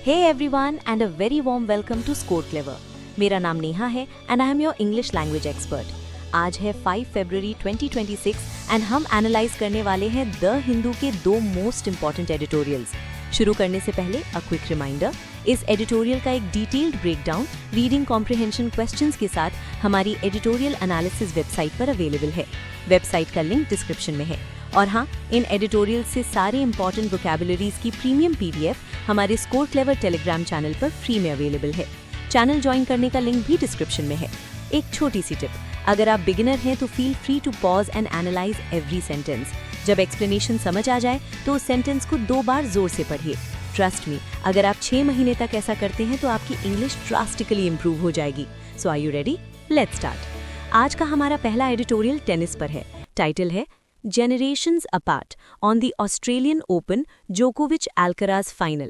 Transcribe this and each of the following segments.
Hey everyone and a very warm welcome to Score Clever. मेरा नाम नेहा है and I am your English language expert. आज है 5 फरवरी 2026 and हम एनालाइज करने वाले हैं द हिंदू के दो मोस्ट इम्पॉर्टेंट एडिटोरियल्स. शुरू करने से पहले अ क्विक रिमाइंडर, इस एडिटोरियल का एक detailed breakdown reading comprehension questions के साथ हमारी एडिटोरियल एनालिसिस वेबसाइट पर अवेलेबल है. वेबसाइट का लिंक डिस्क्रिप्शन में है. और हाँ, इन एडिटोरियल से सारे इंपॉर्टेंट वोकैबुलरीज की प्रीमियम पीडीएफ हमारे स्कोर क्लेवर टेलीग्राम चैनल पर फ्री में अवेलेबल है. चैनल ज्वाइन करने का लिंक भी डिस्क्रिप्शन में है. एक छोटी सी टिप, अगर आप बिगिनर हैं तो feel free to pause and analyse every sentence. जब एक्सप्लेनेशन समझ आ जाए तो उस सेंटेंस को 2 बार जोर से पढ़िए. ट्रस्ट मी, अगर आप 6 महीने तक ऐसा करते हैं तो आपकी इंग्लिश ड्रास्टिकली इंप्रूव हो जाएगी. So are you ready? Let's start. आज का हमारा पहला एडिटोरियल टेनिस पर है. टाइटल है Generations Apart on the Australian Open Djokovic-Alcaraz Final.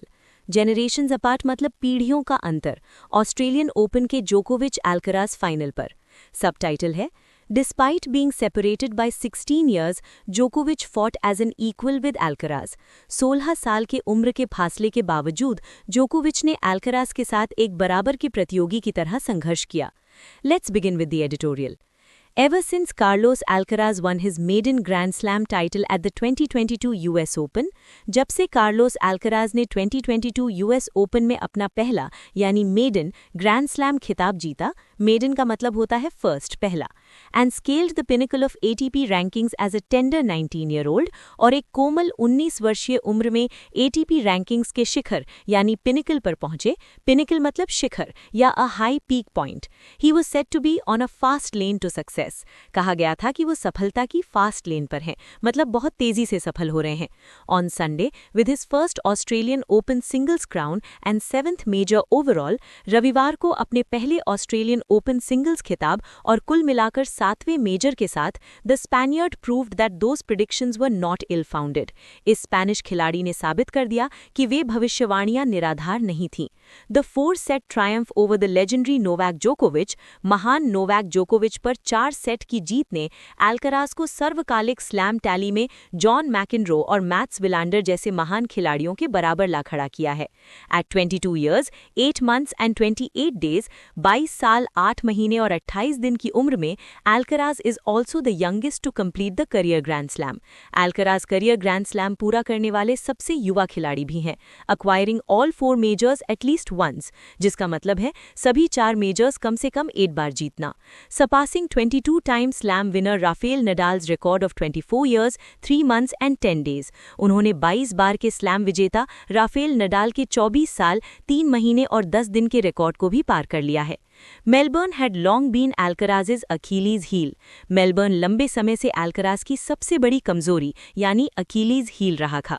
Generations Apart मतलब पीढ़ियों का अंतर. ऑस्ट्रेलियन ओपन के जोकोविच एल्कराज फाइनल पर. सबटाइटल है Despite being separated by 16 years, Djokovic fought as an equal with Alcaraz. 16 साल के उम्र के फासले के बावजूद जोकोविच ने एल्कराज के साथ एक बराबर के प्रतियोगी की तरह संघर्ष किया. Let's begin with the editorial. Ever since Carlos Alcaraz won his maiden Grand Slam title at the 2022 US Open, जब से कार्लोस एल्कराज ने 2022 US Open में अपना पहला यानी मेडन ग्रैंड स्लैम खिताब जीता, मेडन का मतलब होता है फर्स्ट, पहला, and scaled the pinnacle of ATP rankings as a tender 19-year-old, और एक कोमल 19 वर्षीय उम्र में ATP rankings के शिखर यानी पिनिकल पर पहुंचे. पिनिकल मतलब शिखर या a high peak point. He was said to be on a fast lane to success. कहा गया था कि वो सफलता की फास्ट लेन पर हैं, मतलब बहुत तेजी से सफल हो रहे हैं. On Sunday with his first Australian Open singles crown and 7th major overall, रविवार को अपने पहले ऑस्ट्रेलियन ओपन सिंगल्स खिताब और कुल मिलाकर 7वें मेजर के साथ the Spaniard proved that those predictions were not ill founded. इस स्पेनिश खिलाड़ी ने साबित कर दिया कि वे भविष्यवाणियां निराधार नहीं थीं. The 4-set Triumph over the legendary Novak जोकोविच, महान नोवाक जोकोविच पर 4 सेट की जीत ने एल्कराज को सर्वकालिक स्लैम टैली में जॉन मैकिनरो और मैट्स विलांडर जैसे महान खिलाड़ियों के बराबर ला खड़ा किया है. At 22 years, 8 months and 28 days, 22 साल 8 महीने और 28 दिन की उम्र में Alcaraz is also the youngest to complete the career grand slam. Alcaraz career grand slam पूरा करने वाले सबसे युवा खिलाड़ी भी हैं, acquiring all 4 majors at least once, जिसका मतलब है सभी 4 मेजर्स कम से कम 8 बार जीतना. Surpassing 22-time slam winner Rafael Nadal's record of 24 years, 3 months and 10 days. उन्होंने 22 बार के स्लैम विजेता राफेल नडाल के 24 साल 3 महीने और 10 दिन के रिकॉर्ड को भी पार कर लिया है. Melbourne had long been Alcaraz's Achilles heel. Melbourne लंबे समय से एल्कराज की सबसे बड़ी कमजोरी यानी अकीलीज हील रहा था.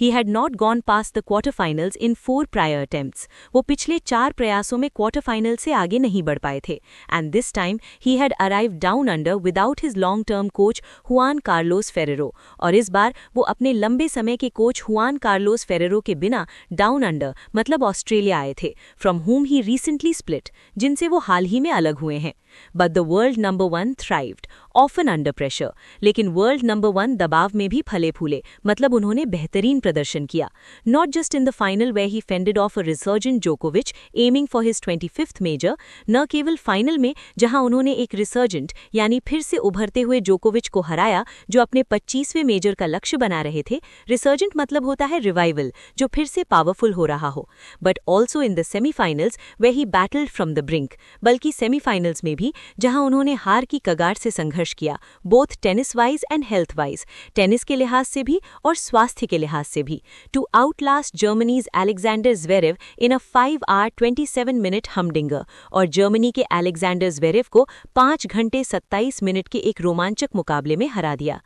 He had not gone past the quarterfinals in 4 prior attempts. वो पिछले 4 प्रयासों में क्वार्टर फाइनल से आगे नहीं बढ़ पाए थे. And this time he had arrived down under without his long-term coach Juan Carlos Ferrero. और इस बार वो अपने लंबे समय के कोच Juan Carlos Ferrero के बिना down under मतलब ऑस्ट्रेलिया आए थे, from whom he recently split, जिनसे वो हाल ही में अलग हुए हैं. But the world number 1 thrived, often under pressure. लेकिन वर्ल्ड नंबर 1 दबाव में भी फले फूले, मतलब उन्होंने बेहतरीन प्रदर्शन किया. Not just in the final where he fended off a resurgent Djokovic aiming for his 25th major, न केवल फाइनल में जहां उन्होंने एक रिसर्जेंट यानी फिर से उभरते हुए जोकोविच को हराया जो अपने 25वें मेजर का लक्ष्य बना रहे थे. रिसर्जेंट मतलब होता है रिवाइवल, जो फिर से पावरफुल हो रहा हो. But also in the semifinals where he battled from the brink, बल्कि सेमीफाइनल्स में भी जहां उन्होंने हार की कगार से संघर्ष किया, both tennis wise and health wise, tennis के लिहाज से भी और स्वास्थ्य के लिहाज से भी, to outlast Germany's Alexander Zverev in a 5 hour 27 minute humdinger, और जर्मनी के अलेक्जेंडर ज़्वेरेव को 5 घंटे 27 मिनट के एक रोमांचक मुकाबले में हरा दिया.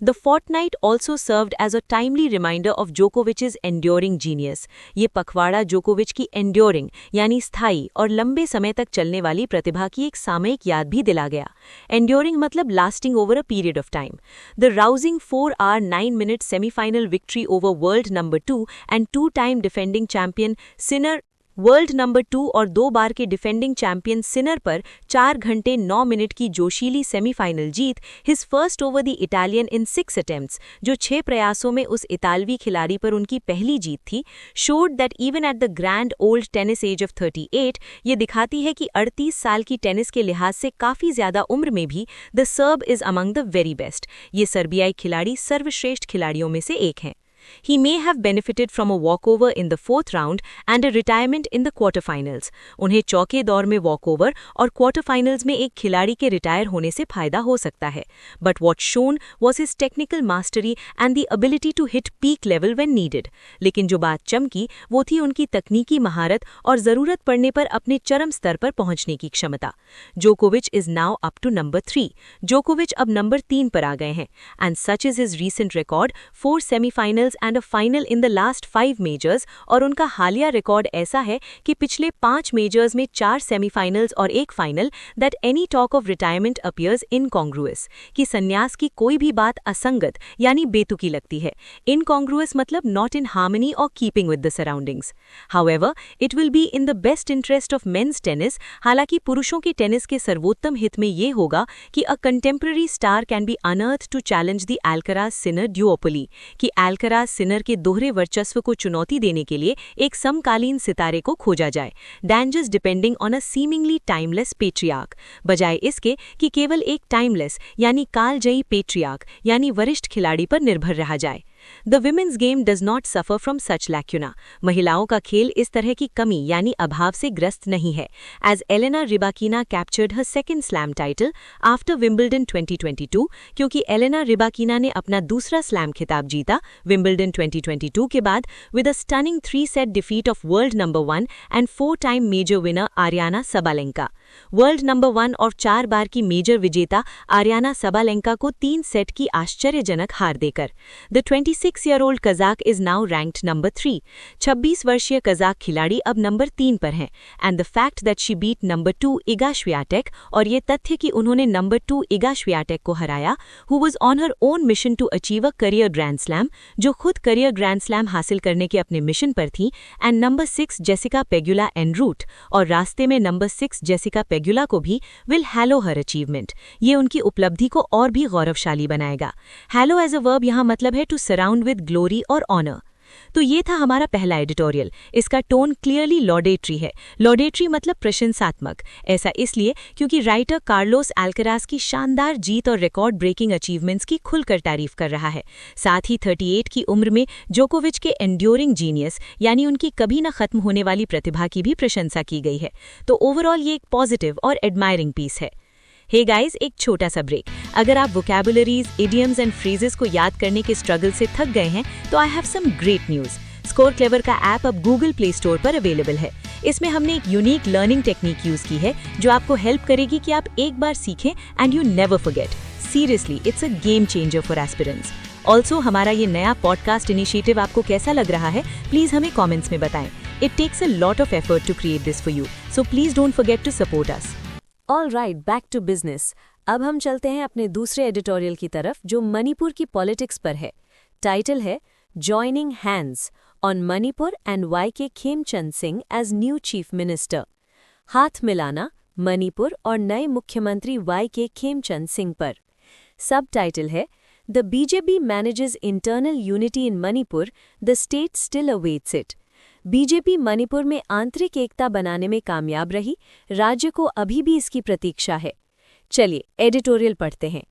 The fortnight also served as a timely reminder of Djokovic's enduring genius. ये पखवाड़ा जोकोविच की enduring यानी स्थायी और लंबे समय तक चलने वाली प्रतिभा की एक सामयिक याद भी दिला गया. Enduring मतलब lasting over a period of time. The rousing 4 hour 9 minute semi-final victory over world number 2 and 2-time defending champion Sinner world number 2 और 2 बार के डिफेंडिंग चैंपियन सिनर पर 4 घंटे 9 मिनट की जोशीली सेमीफाइनल जीत, his first over the Italian in 6 attempts, जो 6 प्रयासों में उस इतालवी खिलाड़ी पर उनकी पहली जीत थी, showed that even at the grand old tennis age of 38, ये दिखाती है कि 38 साल की टेनिस के लिहाज से काफ़ी ज़्यादा उम्र में भी the SERB is among the very best. ये सर्बियाई खिलाड़ी सर्वश्रेष्ठ खिलाड़ियों में से एक हैं। He may have benefited from a walkover in the 4th round and a retirement in the quarterfinals. उन्हें चौके दौर में वॉकओवर और क्वार्टरफाइनल्स में एक खिलाड़ी के रिटायर होने से फायदा हो सकता है, but what shown was his technical mastery and the ability to hit peak level when needed. लेकिन जो बात चमकी वो थी उनकी तकनीकी महारत और ज़रूरत पड़ने पर अपने चरम स्तर पर पहुंचने की क्षमता। जोकोविच is now up to number 3. जोकोविच अब नंबर 3 पर आ गए हैं, and such is his recent record, 4 semi-finals and a final in the last 5 measures, और उनका हालिया रिकॉर्ड ऐसा है कि पिछले 5 मेजर्स में 4 सेमीफाइनल्स और 1 final, that any talk of retirement appears incongruous, कि संन्यास की कोई भी बात असंगत यानी बेतुकी लगती है। इनकॉन्ग्रुअस मतलब नॉट इन हार्मनी और keeping with the surroundings. However, it will be in the best interest of men's tennis, हालांकि पुरुषों के टेनिस के सर्वोत्तम हित में ये होगा कि a contemporary star can be unearth to challenge the Alcaraz Sinner duopoly, कि अल्कराज सिनर के दोहरे वर्चस्व को चुनौती देने के लिए एक समकालीन सितारे को खोजा जाए, dangers depending on a seemingly timeless patriarch, बजाय इसके कि केवल एक टाइमलेस यानी कालजयी पेट्रियार्क यानी वरिष्ठ खिलाड़ी पर निर्भर रहा जाए। The women's game does not suffer from such lacuna, महिलाओं का खेल इस तरह की कमी यानी अभाव से ग्रस्त नहीं है, as Elena Rybakina captured her second slam title after Wimbledon 2022, क्योंकि एलेना रिबाकीना ने अपना दूसरा स्लैम खिताब जीता विंबलडन 2022 के बाद with a stunning 3-set defeat of world number 1 and 4-time major winner Aryna Sabalenka. World number 1 और 4 बार की मेजर विजेता आरियाना सबालेंका को 3 सेट की आश्चर्यजनक हार देकर। The 26-year-old Kazakh is now ranked number 3। 26 वर्षीय कजाक खिलाड़ी अब नंबर 3 पर हैं, and the fact that she beat number 2 Iga Swiatek, और ये तथ्य कि उन्होंने नंबर 2 इगा श्वियाटेक को हराया, who was on her own mission to achieve a career grand slam, जो खुद करियर ग्रैंड स्लैम हासिल करने के अपने मिशन पर थी, and number 6 Jessica Pegula en route, और रास्ते में नंबर 6 जेसिका पेगुला को भी विल हैलो हर अचीवमेंट। ये उनकी उपलब्धि को और भी गौरवशाली बनाएगा। हैलो एज अ वर्ब यहाँ मतलब है टू सराउंड विद ग्लोरी और ऑनर। तो ये था हमारा पहला एडिटोरियल। इसका टोन क्लियरली लॉडेटरी है। लॉडेटरी मतलब प्रशंसात्मक। ऐसा इसलिए क्योंकि राइटर कार्लोस अल्कराज की शानदार जीत और रिकॉर्ड ब्रेकिंग अचीवमेंट्स की खुलकर तारीफ कर रहा है। साथ ही 38 की उम्र में जोकोविच के एंड्योरिंग जीनियस यानी उनकी कभी न खत्म होने वाली प्रतिभा की भी प्रशंसा की गई है। तो ओवरऑल ये एक पॉजिटिव और एडमायरिंग पीस है। हे गाइस, एक छोटा सा ब्रेक। अगर आप वोकैबुलरीज, इडियम्स एंड फ्रेजेस को याद करने के स्ट्रगल से थक गए हैं तो I have some great news. Score Clever का ऐप अब गूगल प्ले स्टोर पर अवेलेबल है। इसमें हमने एक यूनिक लर्निंग टेक्निक यूज की है जो आपको हेल्प करेगी कि आप एक बार सीखें and you never forget. Seriously, it's a game changer for aspirants. Also हमारा ये नया पॉडकास्ट इनिशिएटिव आपको कैसा लग रहा है, प्लीज हमें कॉमेंट्स में बताएं। It takes a lot of effort to create this for you, so please don't forget to support us. All right, back to business. अब हम चलते हैं अपने दूसरे एडिटोरियल की तरफ जो मणिपुर की पॉलिटिक्स पर है। टाइटल है joining hands on Manipur and Y K. Khemchand Singh as new chief minister. हाथ मिलाना मणिपुर और नए मुख्यमंत्री वाई.के. खेमचंद सिंह पर। सब टाइटल है the BJP manages internal unity in Manipur, the state still awaits it. BJP Manipur में आंतरिक एकता बनाने में कामयाब रही, राज्य को अभी भी इसकी प्रतीक्षा है। चलिए एडिटोरियल पढ़ते हैं।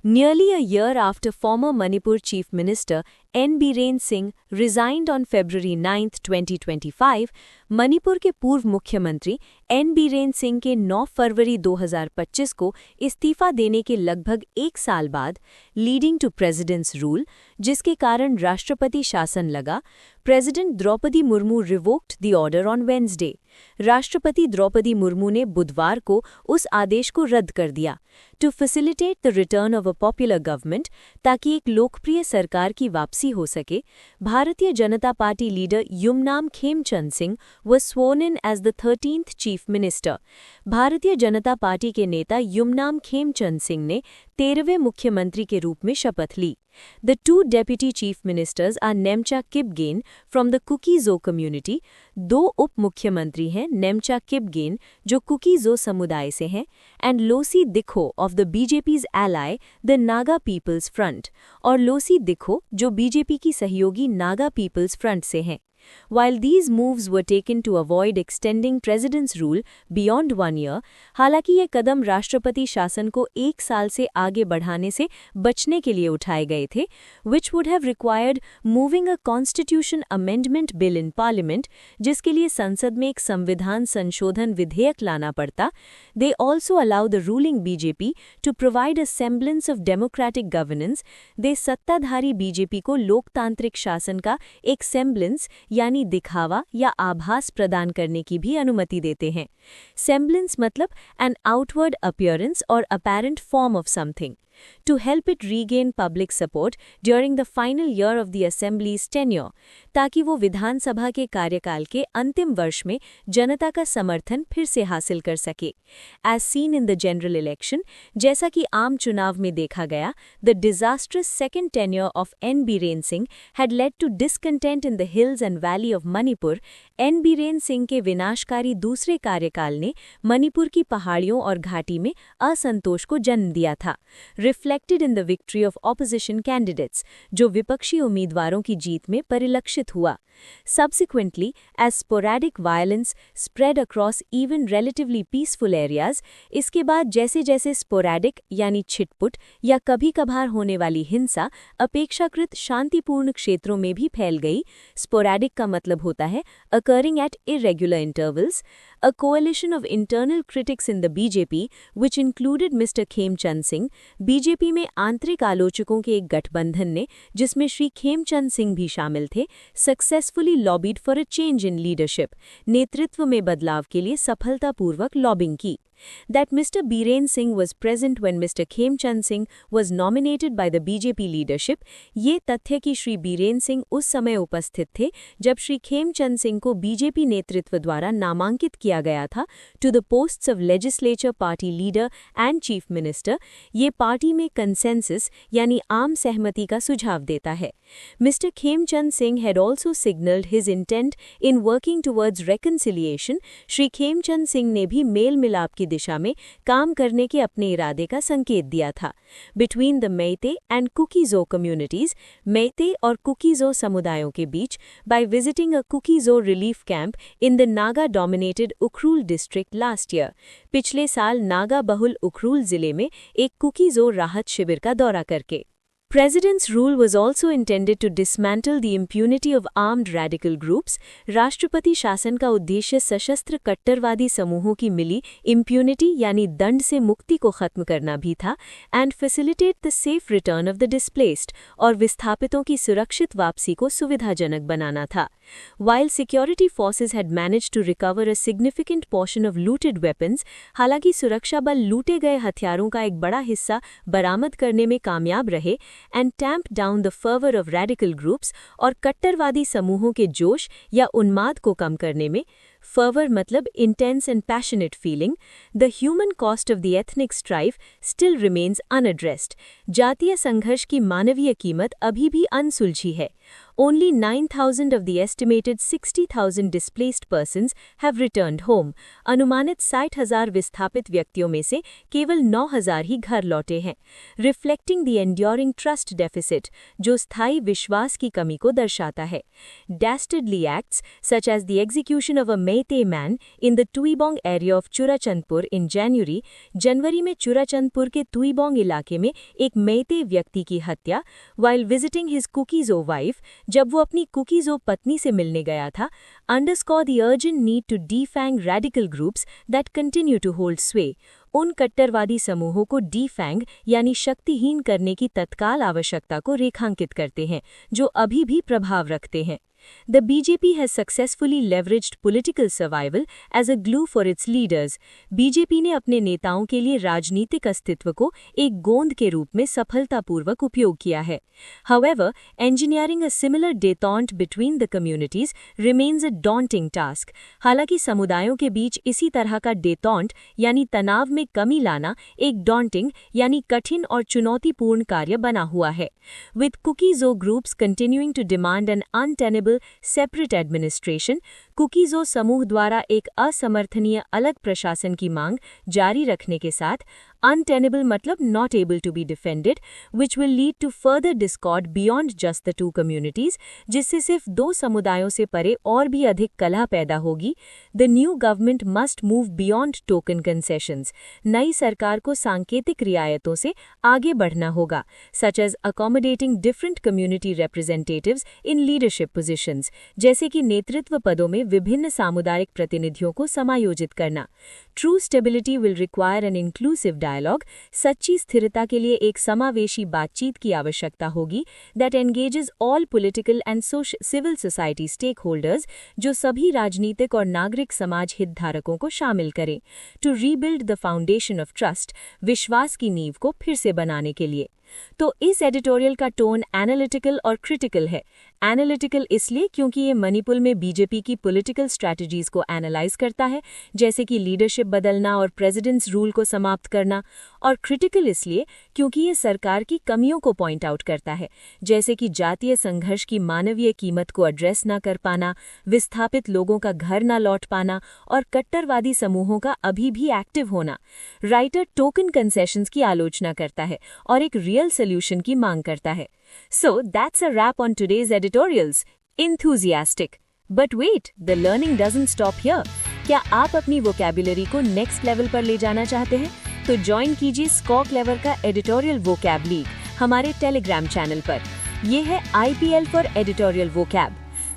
Nearly a year after former Manipur Chief Minister N. Biren Singh resigned on February 9, 2025, Manipur के पूर्व मुख्यमंत्री एन बीरेन सिंह के 9 फरवरी 2025 को इस्तीफा देने के लगभग 1 साल बाद लीडिंग टू प्रेसिडेंट्स रूल, जिसके कारण राष्ट्रपति शासन लगा, president Droupadi Murmu revoked the order on Wednesday. राष्ट्रपति द्रौपदी मुर्मू ने बुधवार को उस आदेश को रद्द कर दिया to facilitate the return of a popular government, ताकि एक लोकप्रिय सरकार की वापसी हो सके। Bharatiya Janata party leader Yumnam Khemchand Singh was sworn in as the 13th chief minister. Bharatiya Janata party के नेता युमनाम खेमचंद सिंह ने 13वें मुख्यमंत्री के रूप में शपथ ली। The two deputy chief ministers are Nemcha Kipgen from the Kuki-Zo community. दो उप मुख्यमंत्री हैं नेमचा किपगेन जो कुकी-जो समुदाय से हैं एंड लोसी दिखो of the BJP's ally the Naga peoples front और लोसी दिखो जो बीजेपी की सहयोगी नागा पीपल्स फ्रंट से हैं. While these moves were taken to avoid extending president's rule beyond 1 year, हालांकि ये कदम राष्ट्रपति शासन को 1 साल से आगे बढ़ाने से बचने के लिए उठाए गए थे, which would have required moving a constitution amendment bill in parliament, जिसके लिए संसद में एक संविधान संशोधन विधेयक लाना पड़ता. They also allow the ruling BJP to provide a semblance of democratic governance. they सत्ताधारी बीजेपी को लोकतांत्रिक शासन का एक semblance यानी दिखावा या आभास प्रदान करने की भी अनुमति देते हैं. Semblance मतलब an outward appearance or apparent form of something. To help it regain public support during the final year of the Assembly's tenure, ताकि वो विधानसभा के कार्यकाल के अंतिम वर्ष में जनता का समर्थन फिर से हासिल कर सके. As seen in the general election, जैसा कि आम चुनाव में देखा गया, the disastrous second tenure of N. Biren Singh had led to discontent in the hills and valley of Manipur. N. Biren Singh के विनाशकारी दूसरे कार्यकाल ने मणिपुर की पहाड़ियों और घाटी में असंतोष को जन्म दिया था. Reflected in the victory of opposition candidates, जो विपक्षी उम्मीदवारों की जीत में परिलक्षित हुआ. Subsequently, as sporadic violence spread across even relatively peaceful areas, इसके बाद जैसे जैसे sporadic यानी छिटपुट या कभी-कभार होने वाली हिंसा अपेक्षाकृत शांतिपूर्ण क्षेत्रों में भी फैल गई. Sporadic का मतलब होता है occurring at irregular intervals. A coalition of internal critics in the BJP, which included Mr. Khemchand Singh, BJP में आंतरिक आलोचकों के एक गठबंधन ने जिसमें श्री खेमचंद सिंह भी शामिल थे, successfully lobbied for a change in leadership, नेतृत्व में बदलाव के लिए सफलतापूर्वक लॉबिंग की. That Mr. Biren Singh was present when Mr. Khemchand Singh was nominated by the BJP leadership, ये तथ्य कि श्री बीरेन सिंह उस समय उपस्थित थे जब श्री खेमचंद सिंह को बीजेपी नेतृत्व द्वारा नामांकित किया गया था to the posts of legislature party leader and chief minister, ये पार्टी में कंसेंसस यानी आम सहमति का सुझाव देता है. Mr. Khemchand Singh had also signaled his intent in working towards reconciliation. Shri Khemchand Singh ने भी मेल मिलाप की दिशा में काम करने के अपने इरादे का संकेत दिया था. Between the Meitei and Kuki-Zo communities, Meitei और Kuki-Zo समुदायों के बीच, by visiting a Kuki-Zo relief camp in the Naga-dominated Ukhrul district last year, पिछले साल नागा बहुल उखरूल जिले में एक Kuki-Zo राहत शिविर का दौरा करके. President's rule was also intended to dismantle the impunity of armed radical groups. राष्ट्रपति शासन का उद्देश्य सशस्त्र कट्टरवादी समूहों की मिली impunity यानी दंड से मुक्ति को खत्म करना भी था and facilitate the safe return of the displaced और विस्थापितों की सुरक्षित वापसी को सुविधाजनक बनाना था. While security forces had managed to recover a significant portion of looted weapons, हालांकि सुरक्षा बल लूटे गए हथियारों का एक बड़ा हिस्सा बरामद करने में कामयाब रहे and tamp down the fervor of radical groups और कट्टरवादी समूहों के जोश या उन्माद को कम करने में. Fervor मतलब intense and passionate feeling. The human cost of the ethnic strife still remains unaddressed. जातीय संघर्ष की मानवीय कीमत अभी भी अनसुलझी है. Only 9,000 of the estimated 60,000 displaced persons have returned home. अनुमानित 60,000 विस्थापित व्यक्तियों में से केवल 9,000 ही घर लौटे हैं. Reflecting the enduring trust deficit, जो स्थायी विश्वास की कमी को दर्शाता है. Dastardly acts, such as the execution of a Meitei man in the Tuibong area of Churachandpur in January, जनवरी में चुराचंदपुर के तुईबोंग इलाके में एक मेइते व्यक्ति की हत्या, while visiting his Kuki-Zo wife, जब वो अपनी Kuki-Zo पत्नी से मिलने गया था, underscore the urgent need to defang radical groups that continue to hold sway. उन कट्टरवादी समूहों को डिफैंग यानी शक्तिहीन करने की तत्काल आवश्यकता को रेखांकित करते हैं, जो अभी भी प्रभाव रखते हैं. The BJP has successfully leveraged political survival as a glue for its leaders. BJP ने अपने नेताओं के लिए राजनीतिक अस्तित्व को एक गोंद के रूप में सफलतापूर्वक उपयोग किया है. However, engineering a similar détente between the communities remains a daunting task. हालांकि समुदायों के बीच इसी तरह का détente यानी तनाव में कमी लाना एक daunting यानी कठिन और चुनौतीपूर्ण कार्य बना हुआ है. With Kuki-Zo groups continuing to demand an untenable separate administration, Kuki-Zo समूह द्वारा एक असमर्थनीय अलग प्रशासन की मांग जारी रखने के साथ untenable मतलब not able to be defended, which will lead to further discord beyond just the two communities, जिससे सिर्फ दो समुदायों से परे और भी अधिक कलह पैदा होगी. The new government must move beyond token concessions. नई सरकार को सांकेतिक रियायतों से आगे बढ़ना होगा, such as accommodating different community representatives in leadership positions, जैसे कि नेतृत्व पदों में विभिन्न सामुदायिक प्रतिनिधियों को समायोजित करना. True stability will require an inclusive dialogue. सच्ची स्थिरता के लिए एक समावेशी बातचीत की आवश्यकता होगी that engages all political and civil society stakeholders, जो सभी राजनीतिक और नागरिक समाज हितधारकों को शामिल करें. To rebuild the foundation of trust, विश्वास की नींव को फिर से बनाने के लिए. तो इस एडिटोरियल का टोन एनालिटिकल और क्रिटिकल है. एनालिटिकल इसलिए क्योंकि ये मणिपुर में बीजेपी की पॉलिटिकल स्ट्रैटेजीज को एनालाइज करता है, जैसे कि लीडरशिप बदलना और प्रेसिडेंट्स रूल को समाप्त करना. और क्रिटिकल इसलिए क्योंकि ये सरकार की कमियों को पॉइंट आउट करता है, जैसे कि जातीय संघर्ष की मानवीय कीमत को एड्रेस न कर पाना, विस्थापित लोगों का घर न लौट पाना और कट्टरवादी समूहों का अभी भी एक्टिव होना. राइटर टोकन कंसेशंस की आलोचना करता है और एक रियल solution की मांग करता है. So that's a wrap on today's editorials. Enthusiastic. But wait, the learning doesn't stop here. क्या आप अपनी vocabulary को next level पर ले जाना चाहते हैं? तो join कीजिए Score Clever का Editorial Vocab League हमारे Telegram चैनल पर. ये है IPL for Editorial Vocab.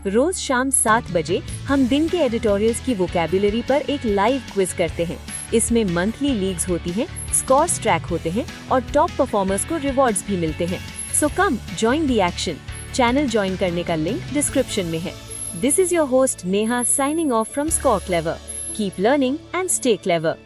रोज शाम 7 बजे हम दिन के एडिटोरियल्स की वोकैबुलरी पर एक लाइव क्विज करते हैं. इसमें मंथली लीग्स होती हैं, स्कोर्स ट्रैक होते हैं और टॉप परफॉर्मर्स को रिवॉर्ड्स भी मिलते हैं. So come join the action. Channel join करने का लिंक डिस्क्रिप्शन में है. This is your host Neha signing off from Score Clever. Keep learning and stay clever.